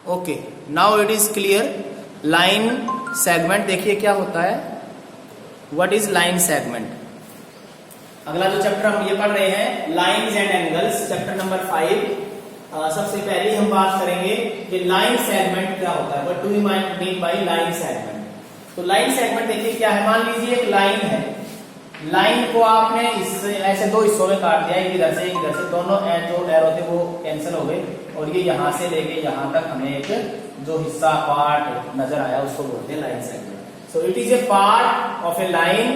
Okay, now it is clear. Line segment देखिए क्या होता है, व्हाट इज लाइन सेगमेंट। अगला जो चैप्टर हम ये पढ़ रहे हैं lines and angles, chapter number 5। सबसे पहले हम बात करेंगे कि लाइन सेगमेंट क्या होता है, what do you mean by line segment. तो लाइन सेगमेंट देखिए क्या है, मान लीजिए एक लाइन है, लाइन को आपने इससे ऐसे दो हिस्सों में काट दिया, एक इधर से एक इधर से, दोनों जो एरो थे वो कैंसिल हो गए और ये यहां से लेके यहां तक हमें एक जो हिस्सा पार्ट नजर आया उसको बोलते हैं line segment. So it is a part of a line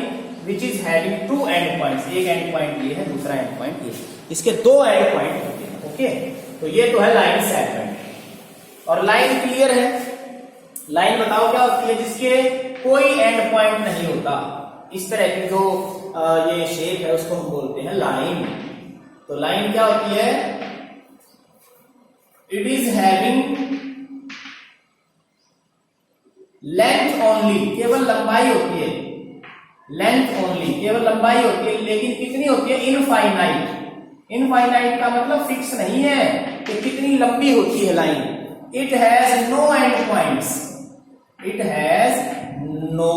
which is having two end points, एक एंड पॉइंट ये है, दूसरा एंड पॉइंट ये, इसके दो एंड पॉइंट होते हैं। ओके, तो ये तो है लाइन सेगमेंट। और लाइन क्लियर है, लाइन बताओ क्या होती है, जिसके कोई एंड पॉइंट नहीं होता, इस तरह की जो ये शेप है उसको हम बोलते हैं लाइन। तो लाइन क्या होती है, it is having length only, केवल लंबाई होती है, लेंथ ओनली केवल लंबाई होती है, लेकिन कितनी होती है, इनफाइनाइट। इनफाइनाइट का मतलब फिक्स नहीं है कि कितनी लंबी होती है line. It has no end points, it has no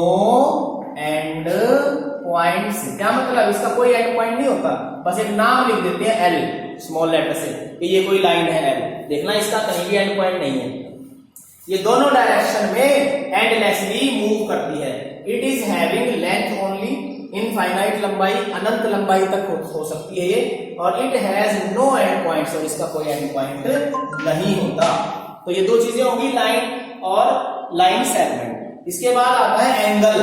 end points. क्या मतलब, इसका कोई एंड पॉइंट नहीं होता, बस एक नाम लिख देते हैं एल स्मॉल लेटर से कि ये कोई लाइन है एल। देखना इसका कहीं भी एंड पॉइंट नहीं है, ये दोनों डायरेक्शन में एंडलेसली मूव करती है। It is having length only, infinite लंबाई, अनंत लंबाई तक हो सकती है ये, और it has no end points, और इसका कोई एंड पॉइंट नहीं होता। तो ये दो चीजें होंगी, लाइन और लाइन सेगमेंट। इसके बाद आता है एंगल,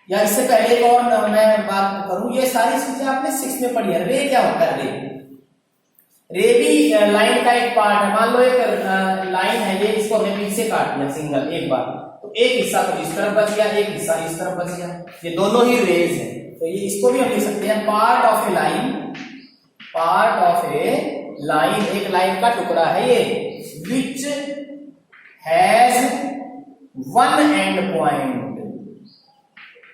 या इससे पहले एक और मैं बात करूं, ये सारी चीजें आपने 6 में पढ़ी है। रे क्या होता है, रे भी लाइन का एक पार्ट है। मान लो एक लाइन है ये, इसको हमने बीच से काट दिया सिंगल एक बार, तो एक हिस्सा तो इस तरफ बच गया, एक हिस्सा इस तरफ बच गया, ये दोनों ही रेज है। तो ये इसको भी हम लिख सकते हैं part of a line, part of a line, एक लाइन का टुकड़ा है ये, which has one and point,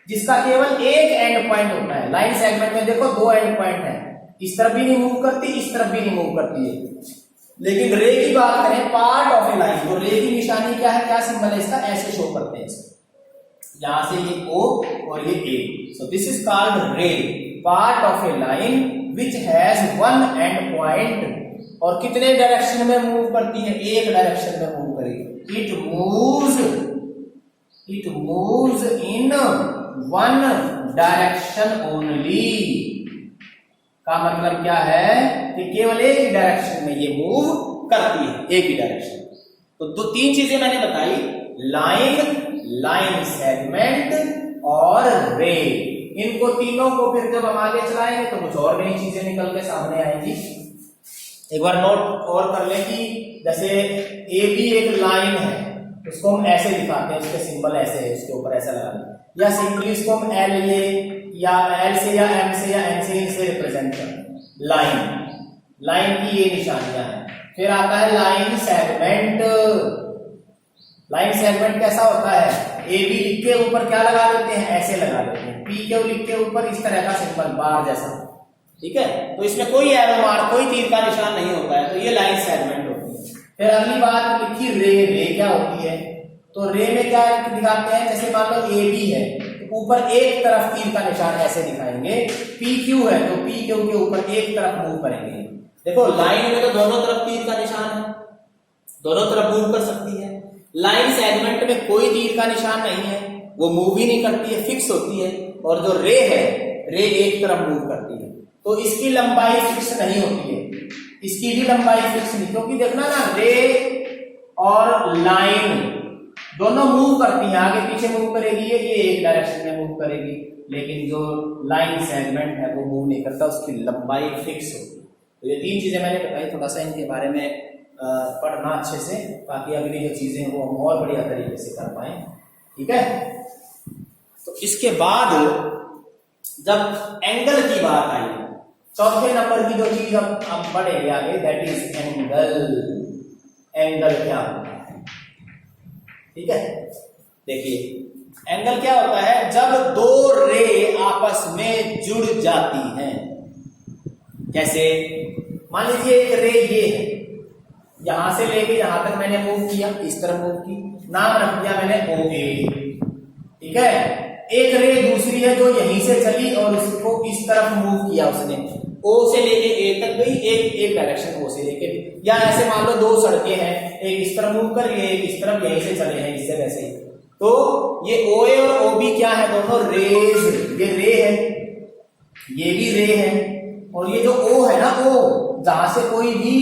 जिसका केवल एक एंड पॉइंट होता है। लाइन सेगमेंट में देखो दो एंड पॉइंट है, इस तरफ भी नहीं मूव करती, इस तरफ भी नहीं मूव करती है। लेकिन रे की बात करें, पार्ट ऑफ ए लाइन, तो रे की निशानी क्या है, क्या सिंबल है इसका, ऐसे शो करते हैं यहां से ये O और ये A। So this is called रे, part of a line which has one and point. और कितने डायरेक्शन में मूव करती है, एक डायरेक्शन में मूव करेगी। It moves in one direction only, का मतलब क्या है कि केवल एक ही डायरेक्शन में ये मूव करती है, एक ही डायरेक्शन। तो दो तीन चीजें मैंने बताई, लाइन, लाइन सेगमेंट और रे। इनको तीनों को फिर जब हम आगे चलाएंगे तो कुछ और नई चीजें निकल के सामने आएंगी। एक बार नोट और कर लें कि जैसे ए बी एक लाइन है, उसको हम ऐसे दिखाते हैं, इसके सिंबल ऐसे है, उसके ऊपर ऐसा लगा दें, या सिंपली इसको हम एल ये या एल से या एम से या एन से रिप्रेजेंट करते हैं। लाइन, लाइन की ये निशानियां हैं। फिर आता है लाइन सेगमेंट। लाइन सेगमेंट कैसा होता है, ए बी लिख के ऊपर क्या लगा देते हैं, ऐसे लगा देते हैं, पी के लिख के ऊपर इस तरह का सिंबल बार जैसा, ठीक है। तो इसमें कोई एरो मार्क, कोई तीर का निशान नहीं होता है, तो ये लाइन सेगमेंट होती है। फिर अगली बात लिखी रे, रे क्या होती है, तो रे में क्या दिखाते हैं, जैसे मान लो ए बी है, ऊपर एक तरफ तीर का निशान ऐसे दिखाएंगे, पी क्यू है तो पी क्यू के ऊपर एक तरफ मूव करेंगे। देखो लाइन में तो दोनों तरफ तीर का निशान है, दोनों तरफ मूव कर सकती है। लाइन सेगमेंट में कोई तीर का निशान नहीं है, वो मूव ही नहीं करती है, फिक्स होती है। और जो रे है, रे एक तरफ मूव करती है, तो इसकी लंबाई फिक्स नहीं होती है, इसकी भी लंबाई फिक्स नहीं, क्योंकि देखना ना, रे और लाइन दोनों मूव करती हैं, आगे पीछे मूव करेगी, ये एक डायरेक्शन में मूव करेगी, लेकिन जो लाइन सेगमेंट है वो मूव नहीं करता, उसकी लंबाई फिक्स होती है। तो ये तीन चीजें मैंने बताई, थोड़ा सा इनके बारे में पढ़ना अच्छे से, ताकि अगली जो चीजें वो हम और बढ़िया तरीके से कर पाए, ठीक है। तो इसके बाद जब एंगल की बात आई, चौथे नंबर की जो चीज हम पढ़ेंगे आगे, दैट इज एंगल। एंगल क्या होता है, ठीक है। देखिए एंगल क्या होता है, जब दो रे आपस में जुड़ जाती हैं। जैसे मान लीजिए एक रे ये है, यहां से लेके यहां तक मैंने मूव किया, इस तरफ मूव की, नाम रख दिया मैंने OA। ठीक है, एक रे दूसरी है जो यहीं से चली और उसको इस तरफ मूव किया उसने, O से लेके A तक गई, एक डायरेक्शन O से लेके। या ऐसे मान लो दो सड़कें हैं, एक इस तरफ मूव कर रही है, एक इस तरफ, यहीं से चले हैं इससे वैसे। तो ये OA और OB क्या है, दोनों रेज, ये रे है, ये भी रे है, और ये जो O है ना, O जहां से कोई भी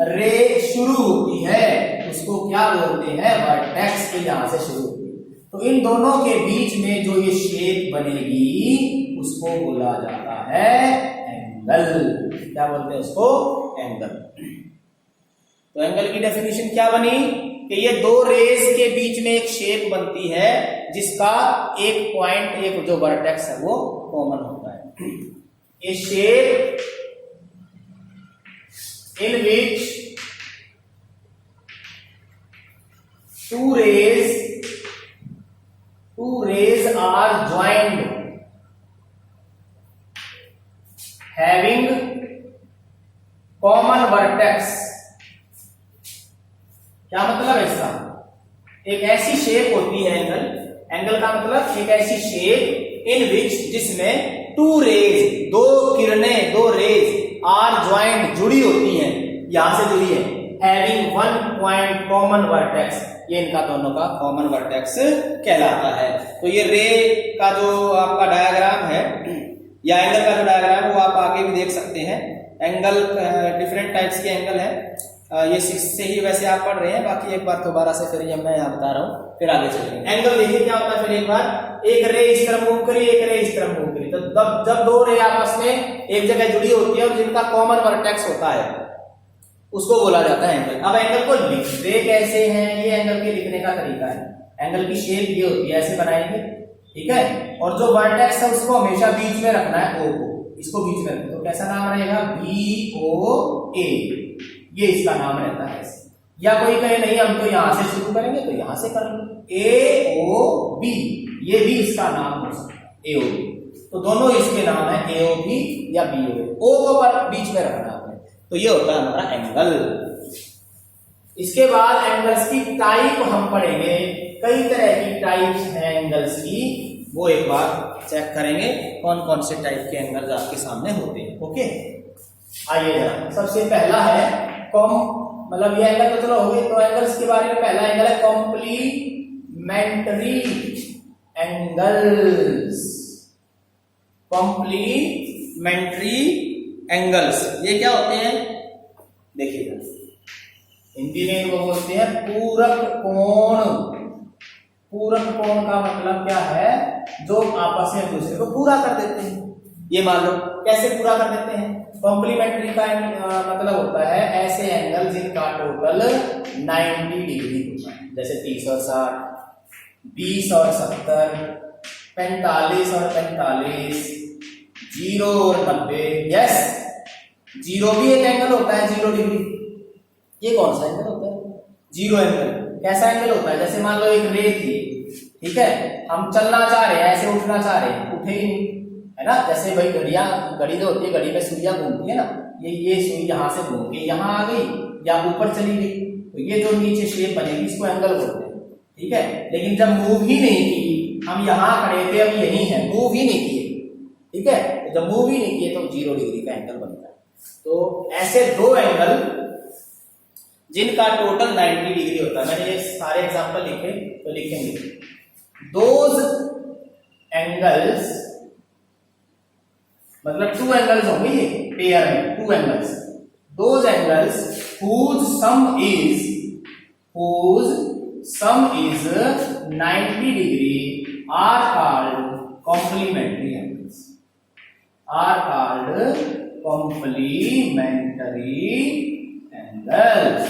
रे शुरू होती है उसको क्या बोलते हैं, वर्टेक्स के जहां से शुरू होती है। तो इन दोनों के बीच में जो ये शेप बनेगी उसको बोला जाता है एंगल। क्या बोलते हैं उसको, एंगल। तो एंगल की डेफिनेशन क्या बनी कि ये दो रेज के बीच में एक शेप बनती है जिसका एक पॉइंट, एक जो वर्टेक्स है वो कॉमन होता है। A shape in which two rays are joined having common vertex। क्या मतलब है इसका, एक ऐसी शेप होती है एंगल, एंगल का मतलब एक ऐसी शेप इन विच जिसमें टू रेज, दो किरणें, दो रेज आर ज्वाइंट जुड़ी होती हैं, यहां से जुड़ी है, having one point common vertex, ये इनका दोनों का कॉमन वर्टेक्स कहलाता है। तो ये रे का जो आपका डायग्राम है या एंगल का जो डायग्राम है वो आप आगे भी देख सकते हैं। एंगल डिफरेंट टाइप्स के एंगल है, ये 6 से ही वैसे आप पढ़ रहे हैं, बाकी एक बार दोबारा से फिर ये मैं यहाँ बता रहा हूँ, फिर आगे चलेंगे। एंगल देखिए क्या होता है, फिर एक बार एक रे इस तरफ मूव करी, एक रे इस तरफ मूव करी, तो जब दो रे आपस में एक जगह जुड़ी होती है और जिनका कॉमन वर्टेक्स होता है उसको बोला जाता है एंगल। अब एंगल को लिखते कैसे हैं, ये एंगल के लिखने का तरीका है। एंगल की शेप ये होती है, ऐसे बनाएंगे, ठीक है, और जो वर्टेक्स है उसको हमेशा बीच में रखना है, O को, इसको बीच में रखना, तो कैसा नाम रहेगा, BOA, ये इसका नाम रहता है। या कोई कहे नहीं हम तो यहां से शुरू करेंगे तो यहां से कर लो, AOB, ये भी इसका नाम हो सकता है, AOB। तो दोनों इसके नाम है, AOB या BOA, O को पर बीच में रखना आपने, तो ये होता है हमारा एंगल। इसके बाद एंगल्स की टाइप हम पढ़ेंगे, कई तरह की टाइप्स हैं एंगल्स की, वो एक बार चेक करेंगे कौन कौन से टाइप के एंगल्स आपके सामने होते हैं। ओके, आइए जरा, सबसे पहला है मतलब ये एंगल तो चलो हो गए, तो एंगल्स के बारे में पहला एंगल है कॉम्प्लीमेंट्री एंगल्स। कॉम्प्लीमेंट्री एंगल्स ये क्या होते हैं, देखिएगा, हिंदी में इनको बोलते हैं पूरक कोण। पूरक कोण का मतलब क्या है, जो आपस में दूसरे को पूरा कर देते हैं। ये मान लो कैसे पूरा कर देते हैं, कॉम्प्लीमेंट्री का मतलब होता है ऐसे एंगल जिनका टोटल 90 डिग्री होता है, जैसे 30 और 60, 20 और 70, 45 और 45, 0 और 90। यस, 0 भी एक एंगल होता है, 0 डिग्री। ये कौन सा एंगल होता है, 0 एंगल। कैसा एंगल होता है, जैसे मान लो एक रे थी, ठीक है, हम चलना चाह रहे हैं, ऐसे उठना चाह रहे हैं, उठे ही नहीं, है ना। जैसे भाई घड़ी जो होती है, घड़ी में सुइयां घूमती है ना, ये सुई यहां से घूम के यहां आ गई या ऊपर चली गई, तो ये जो नीचे शेप बनेगी इसको एंगल बोलते हैं, ठीक है। लेकिन जब मूव ही नहीं की, हम यहां खड़े थे, अब यही है, मूव ही नहीं किए, ठीक है, तो जब मूव ही नहीं किए तो 0 डिग्री का एंगल बनता है। तो ऐसे दो एंगल जिनका टोटल 90 डिग्री होता है, मैंने ये सारे एग्जांपल लिखे तो लिखेंगे, दोज एंगल्स, मतलब 2 एंगल्स होंगे ये पेयर में, 2 angles, those angles whose sum is 90 degree are called complementary angles, are called complementary angles।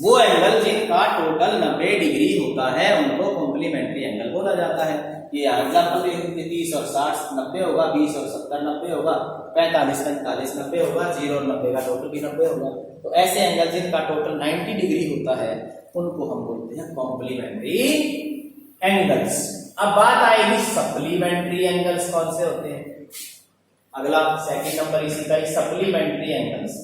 वो एंगल जिनका टोटल 90 डिग्री होता है उनको कॉम्प्लीमेंट्री एंगल बोला जाता है। ये एग्जांपल 30 और 60 90 होगा, 20 और 70 90 होगा, 45 45 90 होगा, 0 और 90 का टोटल भी 90 होगा। तो ऐसे एंगल जिनका टोटल 90 डिग्री होता है उनको हम बोलते हैं कॉम्प्लीमेंट्री एंगल्स। अब बात आएगी सप्लीमेंट्री एंगल्स कौन से होते हैं। अगला सेकंड नंबर इसी का, सप्लीमेंट्री एंगल्स।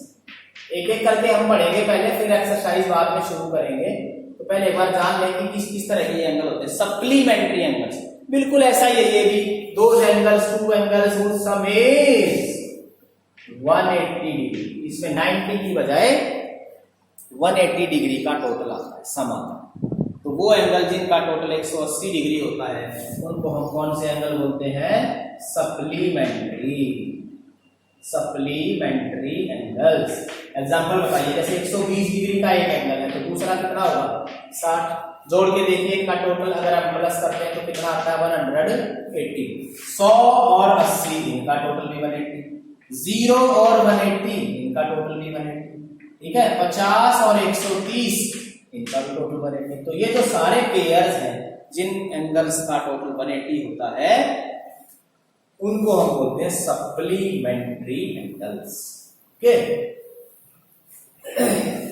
एक एक करके हम पढ़ेंगे पहले, फिर एक्सरसाइज बाद में शुरू करेंगे। तो पहले एक बार जान लें कि किस किस तरह के एंगल होते हैं। सप्लीमेंट्री एंगल्स बिल्कुल ऐसा ही है ये भी, those angles, two angles whose sum is 180 degree. इसमें 90 की बजाय 180 डिग्री का टोटल आता है, सम आता है। तो वो एंगल जिनका टोटल 180 डिग्री होता है उनको हम कौन से एंगल बोलते हैं? Supplementary, supplementary angles. एग्जांपल बताइए, जैसे 120 डिग्री का एक एंगल है तो दूसरा कितना होगा? 60। जोड़ के देखिए इनका टोटल अगर आप प्लस करते हैं तो कितना आता है? 180। 100 और 80 इनका टोटल भी 180। 0 और 180 इनका टोटल भी 180। ठीक है, 50 और 130 इनका भी टोटल 180। तो ये जो सारे पेयर्स हैं जिन एंगल्स का टोटल 180 होता है उनको हम बोलते हैं सप्लीमेंट्री एंगल्स। ओके,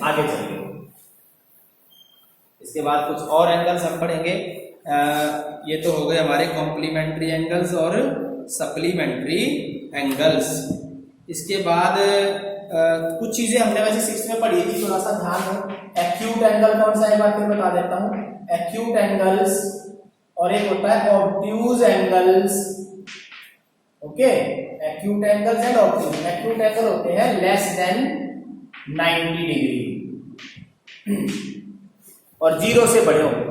आगे चलिए। इसके बाद कुछ और एंगल्स हम पढ़ेंगे। ये तो हो गए हमारे कॉम्प्लीमेंट्री एंगल्स और सप्लीमेंट्री एंगल्स। इसके बाद कुछ चीजें हमने वैसे 6th में पढ़ी थी, थोड़ा सा ध्यान हो। एक्यूट एंगल कौन सा है, एक बार फिर बता देता हूं। एक्यूट एंगल्स और एक होता है obtuse angles. Okay, acute angles and obtuse. Acute angle होते हैं लेस देन 90 डिग्री और 0 से बड़े होंगे,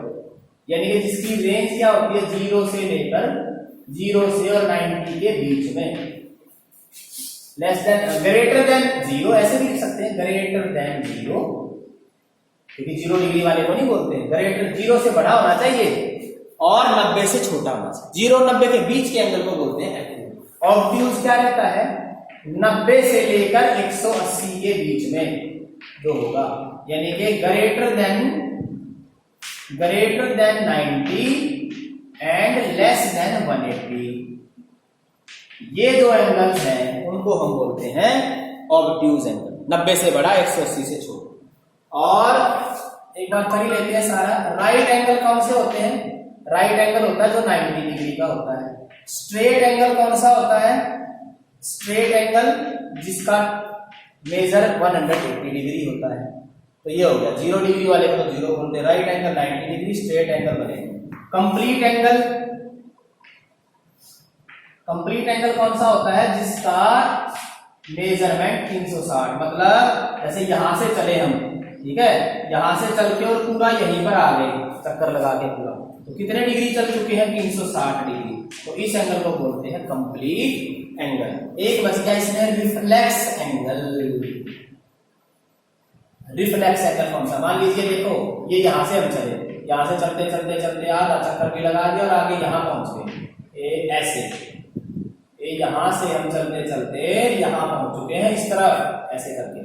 यानी कि जिसकी रेंज क्या होती है? 0 से लेकर 0 से और 90 के बीच में। लेस देन, ग्रेटर देन 0 ऐसे भी लिख सकते हैं, ग्रेटर देन 0, क्योंकि 0 डिग्री वाले को नहीं बोलते। ग्रेटर 0 से बड़ा होना चाहिए और 90 से छोटा होना चाहिए। 0 और 90 के बीच के एंगल को बोलते हैं एक्यूट। ऑब्ट्यूज क्या रहता है? 90 से लेकर 180 के बीच में जो होगा, यानी कि greater than 90 and less than 180। ये जो एंगल्स हैं उनको हम बोलते हैं ऑब्ट्यूज एंगल। 90 से बड़ा, 180 से छोटा। और एक बार कर ही लेते हैं सारा। राइट एंगल कौन से होते हैं? राइट एंगल होता है जो 90 डिग्री का होता है। स्ट्रेट एंगल कौन सा होता है? स्ट्रेट एंगल जिसका मेजर 180 डिग्री होता है। तो ये हो गया। 0 डिग्री वाले को तो 0 बोलते हैं। Right angle 90 degree, straight angle बनेगा। कंप्लीट एंगल, कंप्लीट एंगल कौन सा होता है? जिसका मेजरमेंट 360, मतलब जैसे यहां से चले हम, ठीक है, यहां से चल के और पूरा यहीं पर आ गए चक्कर लगा के पूरा, तो कितने डिग्री चल चुके हैं? 360 डिग्री। तो इस एंगल को बोलते हैं कंप्लीट एंगल। एक बच गया इसमें रिफ्लेक्स एंगल। रिफ्लेक्स एंगल कौन सा? मान लीजिए देखो, ये यहां से हम चले, यहां से चलते चलते चलते आधा चक्कर भी लगा दिया और आगे यहां पहुंच गए। ऐसे यहां से हम चलते चलते यहां पहुंच चुके हैं, इस तरह ऐसे करके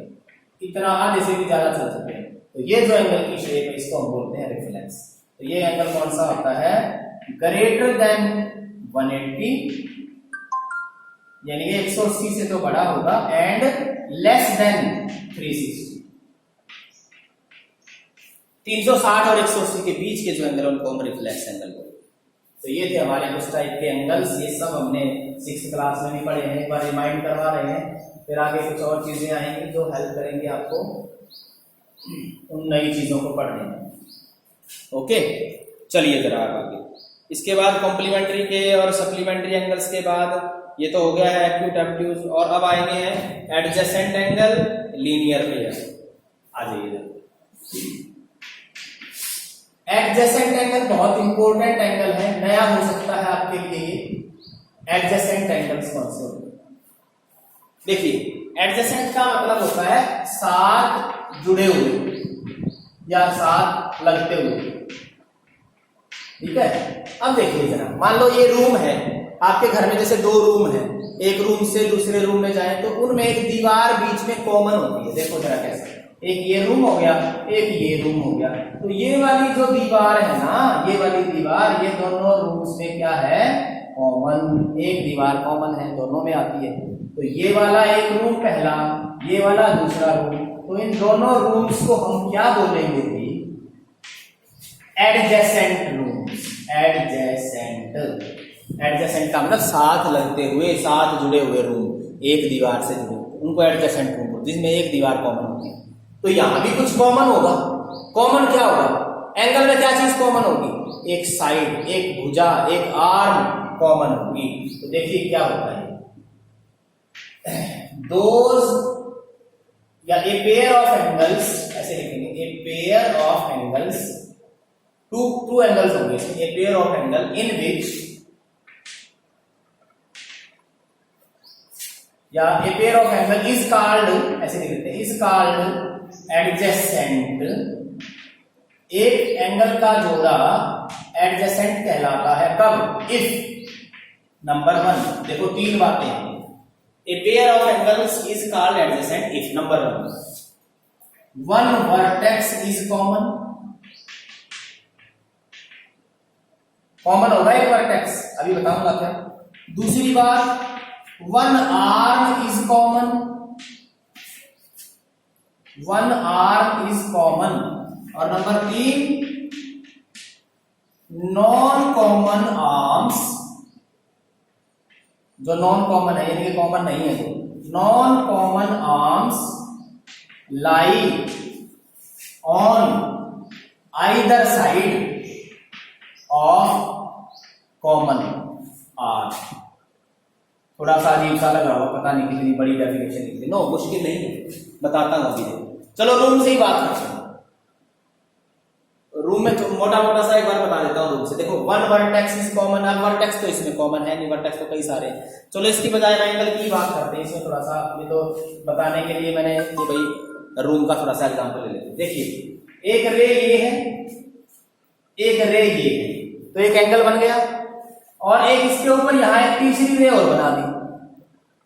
इतना आधे से भी ज्यादा चल चुके हैं। तो ये जो एंगल की शेप है इसको हम बोलते हैं रिफ्लेक्स। तो ये एंगल कौन सा होता है? ग्रेटर देन 180, यानी कि 180 से तो बड़ा होगा, एंड लेस देन 360। 360 और 180 के बीच के जो एंगल उनको हम रिफ्लेक्स एंगल बोलते हैं। तो ये थे हमारे कुछ टाइप के एंगल्स। ये सब हमने 6th क्लास में भी पढ़े हैं, एक बार रिमाइंड करवा रहे हैं। फिर आगे कुछ और चीजें आएंगी जो हेल्प करेंगे आपको उन नई चीजों को पढ़ने में। ओके, चलिए जरा आगे। इसके बाद कॉम्प्लीमेंट्री के और सप्लीमेंट्री एंगल्स के बाद ये तो हो गया है एक्यूट, ऑब्ट्यूज, और अब आएंगे हैं एडजेसेंट एंगल, लीनियर पेयर। आ जाइए। एडजेसेंट एंगल बहुत इंपॉर्टेंट एंगल है, नया हो सकता है आपके लिए ये। एडजेसेंट एंगल्स कौन से होते हैं? देखिए, एडजेसेंट का मतलब होता है साथ जुड़े हुए या साथ लगते हुए। ठीक है, अब देखिए जरा, मान लो ये रूम है आपके घर में, जैसे 2 रूम है, एक रूम से दूसरे रूम में जाए तो उनमें एक दीवार बीच में कॉमन होती है। देखो जरा कैसे, एक ये रूम हो गया, एक ये रूम हो गया। तो ये वाली जो दीवार है ना, ये वाली दीवार, ये दोनों रूम्स में क्या है? कॉमन। एक दीवार कॉमन है, दोनों में आती है। तो ये वाला एक रूम पहला, ये वाला दूसरा रूम, तो इन दोनों रूम्स को हम क्या बोलेंगे? Adjacent rooms. एडजेसेंट, एडजेसेंट का मतलब साथ लगते हुए, साथ जुड़े हुए रूम, एक दीवार से जुड़े हुए। उनको एडजेसेंट कोण बोलते हैं, जिसमें एक दीवार कॉमन होगी। तो यहां भी कुछ कॉमन होगा। कॉमन क्या होगा? एंगल में क्या चीज कॉमन होगी? एक साइड, एक भुजा, एक आर्म कॉमन होगी। तो देखिए क्या होता है, दोज या ए पेयर ऑफ एंगल्स, ऐसे लिखेंगे, a pair of angles, two angles होंगे इसमें, a pair of angle in which, या a pair of angle is called, ऐसे लिख देते हैं, इज कॉल्ड एडजेसेंट। एक एंगल का जोड़ा एडजेसेंट कहलाता है कब? इफ नंबर 1, देखो 3 बातें हैं। ए pair of angles is called adjacent if number 1 vertex is common, common होगा एक वर्टेक्स, अभी बताऊंगा क्या। दूसरी बात, 1 arm is common, 1 arm is common. और नंबर 3, नॉन कॉमन आर्म्स, जो नॉन कॉमन है यानी कि कॉमन नहीं है, non common arms lie on either side of common arm. थोड़ा सा अजीब सा लग रहा होगा, पता नहीं कितनी बड़ी डेफिनेशन लिखी, नो मुश्किल नहीं है, बताता हूं अभी। चलो रूम से ही बात करते हैं। रूम में तो मोटा मोटा सा एक बार बता देता हूँ रूम से। देखो 1 वर्टेक्स इज कॉमन, अब वर्टेक्स तो इसमें कॉमन है नहीं, वर्टेक्स तो कई सारे हैं। चलो इसकी बजाय एंगल की बात करते हैं। इसमें थोड़ा सा, ये तो बताने के लिए मैंने ये भाई रूम का थोड़ा सा एग्जांपल ले लेते हैं। देखिए एक रे ये है, एक रे ये है, तो एक एंगल बन गया, और एक इसके ऊपर यहाँ एक तीसरी रे और बना दी।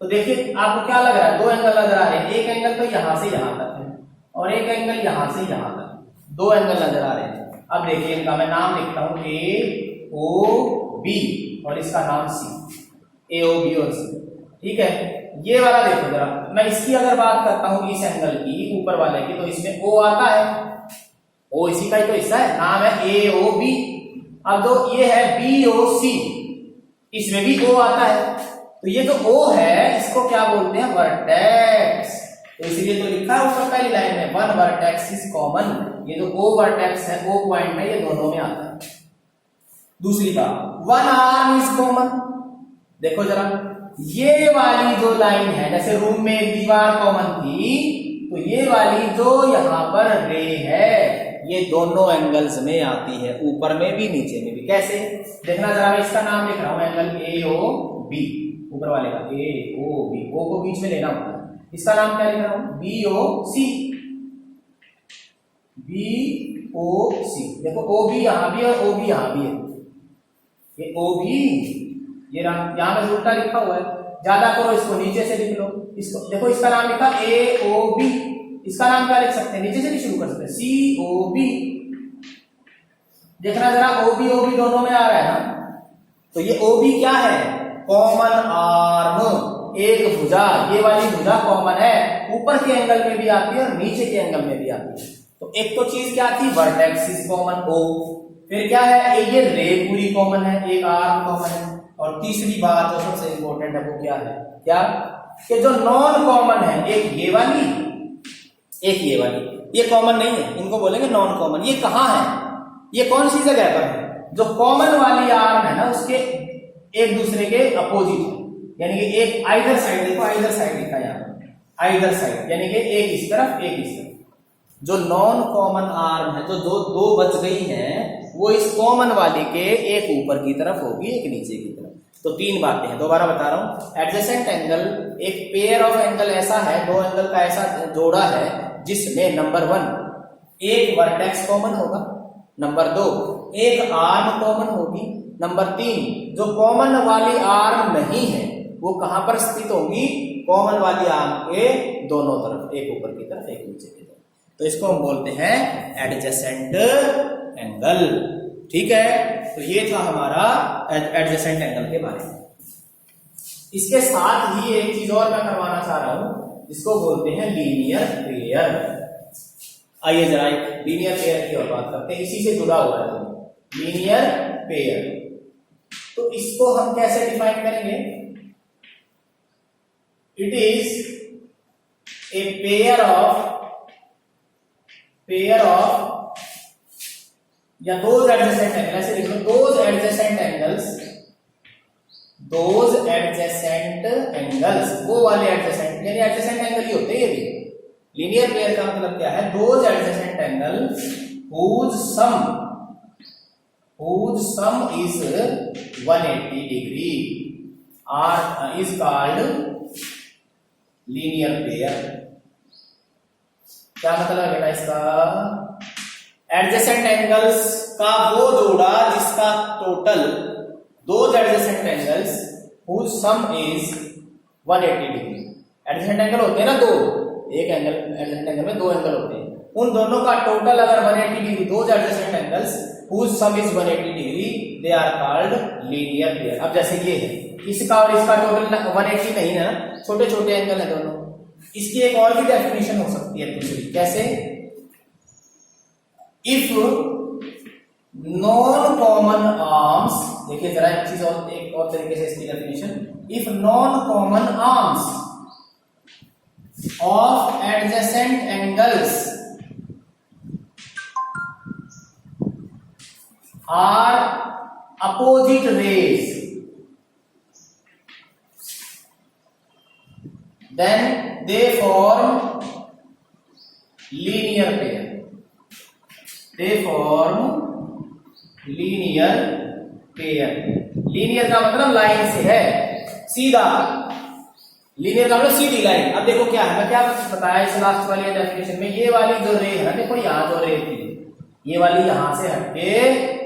तो देखिए आपको क्या लग रहा है, 2 एंगल नजर आ रहे हैं। एक एंगल तो यहां से यहां तक है और एक एंगल यहां से यहां तक, 2 एंगल नजर आ रहे हैं। अब देखिए इनका मैं नाम लिखता हूं, ए ओ बी, और इसका नाम सी, ए ओ बी और सी, ठीक है। ये वाला देखो जरा, मैं इसकी अगर बात करता हूं इस एंगल की, ऊपर वाले की, तो इसमें ओ आता है, ओ इसी का ही तो हिस्सा है, नाम है ए ओ बी। अब जो ये है बी ओ सी, इसमें भी ओ आता है, तो ये जो ओ है इसको क्या बोलते हैं? वर्टेक्स। तो इसीलिए तो लिखा है ऊपर पहली लाइन में 1 वर्टेक्स इज कॉमन। ये जो ओ वर्टेक्स है, ओ पॉइंट है, ये दोनों में आता है। दूसरी बात, 1 आर्म इज कॉमन। देखो जरा, ये वाली जो लाइन है, जैसे रूम में एक दीवार कॉमन थी, तो ये वाली जो यहां पर रे है, ये दोनों एंगल्स में आती है, ऊपर में भी नीचे में भी। कैसे? देखना जरा, मैं इसका नाम लिख रहा हूं, एंगल ए ओ बी, ऊपर वाले का ए ओ बी, ओ को बीच में लेना होता है। इसका नाम क्या लिख रहा हूं? बी ओ सी, बी ओ सी। देखो ओ बी यहां भी है और ओ बी यहां भी है, ये ओ बी, ये यहां पे उल्टा लिखा हुआ है, ज्यादा करो इसको नीचे से लिख लो। इसको देखो, इसका नाम लिखा ए ओ बी, इसका नाम क्या लिख सकते हैं? नीचे से भी शुरू कर सकते हैं, सी ओ बी। देखना जरा, ओ बी दोनों में आ रहा है ना, तो ये ओ बी क्या है? कॉमन आर्म, एक भुजा। ये वाली भुजा कॉमन है, ऊपर के एंगल में भी आती है और नीचे के एंगल में भी आती है। तो एक तो चीज क्या थी? वर्टेक्स इज कॉमन, ओ। फिर क्या है? ये रे पूरी कॉमन है, एक आर्म कॉमन है। और तीसरी बात जो सबसे इंपॉर्टेंट है वो क्या है? क्या कि जो नॉन कॉमन है, एक ये वाली, एक ये वाली, ये कॉमन नहीं है, इनको बोलेंगे नॉन कॉमन। ये कहां है? ये कौन सी जगह पर है? जो कॉमन वाली आर्म है ना, उसके एक दूसरे के अपोजिट है, यानी कि एक आइदर साइड। देखो आइदर साइड लिखा है यहाँ, आइदर साइड, यानी कि एक इस तरफ एक इस तरफ। जो नॉन कॉमन आर्म है, जो दो बच गई हैं, वो इस कॉमन वाली के एक ऊपर की तरफ होगी, एक नीचे की तरफ। तो 3 बातें हैं, दोबारा बता रहा हूं। एडजेसेंट एंगल एक पेयर ऑफ एंगल ऐसा है, 2 एंगल का ऐसा जोड़ा है जिसमें नंबर 1 एक वर्टेक्स कॉमन होगा, नंबर 2 एक आर्म कॉमन होगी, नंबर 3 जो कॉमन वाली आर्म नहीं है वो कहां पर स्थित होगी? कॉमन वाली आर्म के दोनों तरफ, एक ऊपर की तरफ एक नीचे की तरफ। तो इसको हम बोलते हैं एडजेसेंट एंगल, ठीक है। तो ये था हमारा एडजेसेंट एंगल के बारे में। इसके साथ ही एक चीज और मैं करवाना चाह रहा हूं, जिसको बोलते हैं लीनियर पेयर। आइए जरा एक लीनियर पेयर की और बात करते हैं, इसी से जुड़ा हुआ है लीनियर पेयर। तो इसको हम कैसे डिफाइन करेंगे? It is A pair of या दोज एडजेसेंट एंगल, ऐसे लिख लो, दोज एडजेसेंट एंगल्स, वो वाले एडजेसेंट, यानी एडजेसेंट एंगल ही होते हैं ये भी। लीनियर पेयर का मतलब क्या है? Those adjacent angles whose sum is 180 degree is called linear pair। क्या मतलब है बेटा इसका? एडजेसेंट एंगल्स का वो जोड़ा जिसका टोटल, दो adjacent angles whose sum is 180 degree. Adjacent angle होते हैं ना दो, एक एंगल, एडजेसेंट एंगल में दो एंगल होते हैं, उन दोनों का टोटल अगर 180 डिग्री, दो adjacent angles whose sum is 180 degree, they are called linear pair। अब जैसे ये है, इसका और इसका टोटल 180 नहीं है ना, छोटे छोटे एंगल है दोनों। इसकी एक और भी डेफिनेशन हो सकती है दूसरी, कैसे? इफ नॉन कॉमन आर्म्स, देखिए जरा एक चीज और, एक और तरीके से इसकी definition, if non common arms of adjacent angles are opposite rays, then they form linear pair। Linear का मतलब लाइन से है, सीधा। लीनियर का मतलब सीधी लाइन। अब देखो क्या है, मैं क्या बताया इस लास्ट वाली डेफिनेशन में, ये वाली जो रे है, देखो यहाँ जो रे थी, ये वाली यहां से हटके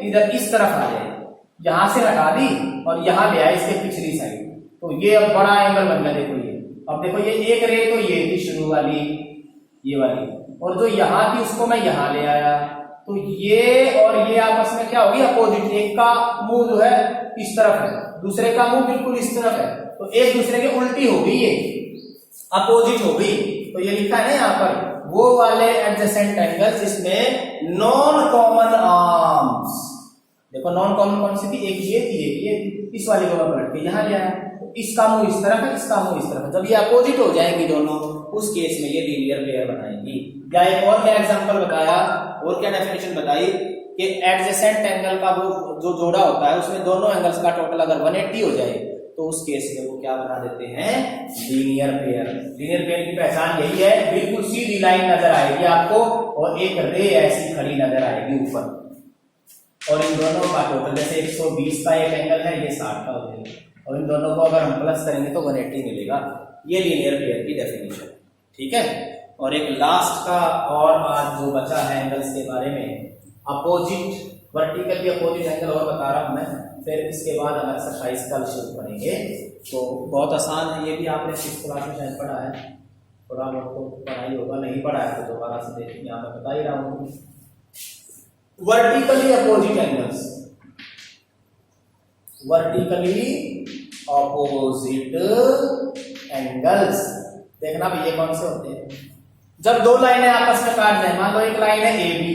इधर इस तरफ आ जाए, यहां से हटा दी और यहां ले आए इसके पिछली साइड, तो ये अब बड़ा एंगल बन गया। देखो ये, अब देखो ये एक रे तो ये थी शुरू वाली, ये वाली, और जो यहां थी उसको मैं यहां ले आया, तो ये और ये आपस में क्या होगी? अपोजिट। एक का मुंह जो है इस तरफ है, दूसरे का मुंह बिल्कुल इस तरफ है, तो एक दूसरे के उल्टी हो गई, ये अपोजिट हो गई। तो ये लिखा है ना यहाँ पर, वो वाले एडजेसेंट एंगल्स जिसमें नॉन कॉमन आर्म्स, देखो नॉन कॉमन कौन सी थी? एक ये थी, एक ये थी, इस वाली को मैं पलट के यहाँ ले आया, तो इसका मुंह इस तरफ है, इसका मुंह इस तरफ है, जब ये अपोजिट हो जाएंगी दोनों, उस केस में ये लीनियर पेयर बनाएंगी। या एक और क्या एग्जांपल बताया, और क्या डेफिनेशन बताई कि एडजेसेंट एंगल का वो जो जोड़ा होता है उसमें दोनों एंगल्स का टोटल अगर 180 हो जाए, तो उस केस में वो क्या बना देते हैं? Linear pair. लीनियर पेयर की पहचान यही है, बिल्कुल सीधी लाइन नजर आएगी आपको और एक रे ऐसी खड़ी नजर आएगी ऊपर, और इन दोनों का टोटल, जैसे 120 का एक एंगल है, ये 60 का हो जाएगा, और इन दोनों को अगर हम प्लस करेंगे तो 180 मिलेगा। ये लीनियर पेयर की डेफिनेशन, ठीक है। और एक लास्ट का और आज जो बचा है एंगल्स के बारे में, अपोजिट, वर्टिकली अपोजिट एंगल और बता रहा हूं मैं, फिर इसके बाद हम एक्सरसाइज कल शुरू करेंगे। तो बहुत आसान है, ये भी आपने 6th क्लास में शायद पढ़ा है, थोड़ा बहुत तो पढ़ाई होगा, नहीं पढ़ा है तो दोबारा से देखिए, यहाँ मैं बता ही रहा हूँ। वर्टिकली अपोजिट एंगल्स, देखना भी ये कौन से होते हैं? जब दो लाइनें आपस में काट जाए, मान लो एक लाइन है ए बी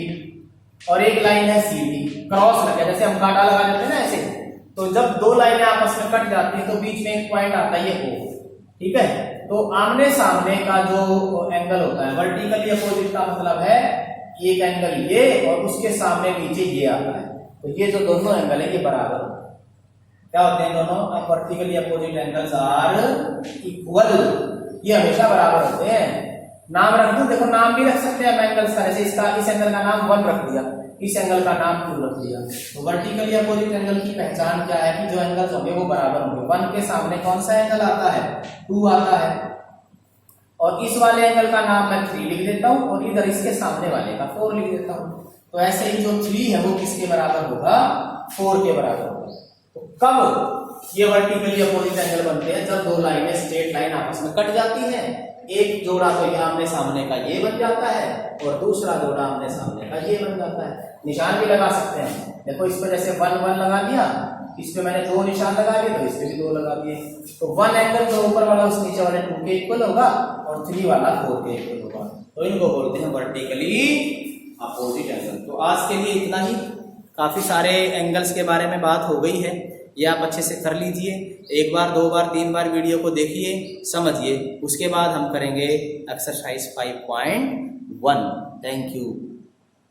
और एक लाइन है सी बी, क्रॉस लगे, जैसे हम कांटा लगा देते हैं ना ऐसे, तो जब दो लाइनें आपस में कट जाती है तो बीच में एक पॉइंट आता है, ये ओ, ठीक है। तो आमने सामने का जो एंगल होता है वर्टिकली अपोजिट का मतलब है एक एंगल ये और उसके सामने नीचे ये आता है, तो ये जो दोनों एंगल है ये बराबर होते हैं। क्या होते हैं दोनों? Vertically opposite angles are equal, ये हमेशा बराबर होते हैं। नाम रख दूं, देखो नाम भी रख सकते हैं एंगल्स का, जैसे इसका इस एंगल का नाम 1 रख दिया, इस एंगल का नाम 2 रख दिया। तो वर्टिकली अपोजिट एंगल की पहचान क्या है कि जो एंगल्स होंगे वो बराबर होंगे। 1 के सामने कौन सा एंगल आता है? 2 आता है, और इस वाले एंगल का नाम मैं 3 लिख देता हूं और इधर इसके सामने वाले का 4 लिख देता हूं। तो ऐसे ही जो 3 है वो किसके बराबर होगा? 4 के बराबर होगा। तो कब ये वर्टिकली अपोजिट एंगल बनते हैं? जब दो लाइनें स्ट्रेट लाइन आपस में कट जाती हैं, एक जोड़ा तो ये आमने सामने का ये बन जाता है और दूसरा जोड़ा आमने सामने का ये बन जाता है। निशान भी लगा सकते हैं, देखो इस पर जैसे 1 1 लगा दिया, इस पे मैंने 2 निशान लगा दिए, तो इस पे भी 2 लगा दिए। तो 1 एंगल जो ऊपर वाला उस नीचे वाले 2 के इक्वल होगा और 3 वाला 4 के इक्वल होगा, तो इनको बोलते हैं वर्टिकली अपोजिट एंगल। तो आज के लिए इतना ही, काफी सारे एंगल्स के बारे में बात हो गई है। ये आप अच्छे से कर लीजिए। एक बार, दो बार, तीन बार वीडियो को देखिए, समझिए। उसके बाद हम करेंगे एक्सरसाइज 5.1। Thank you.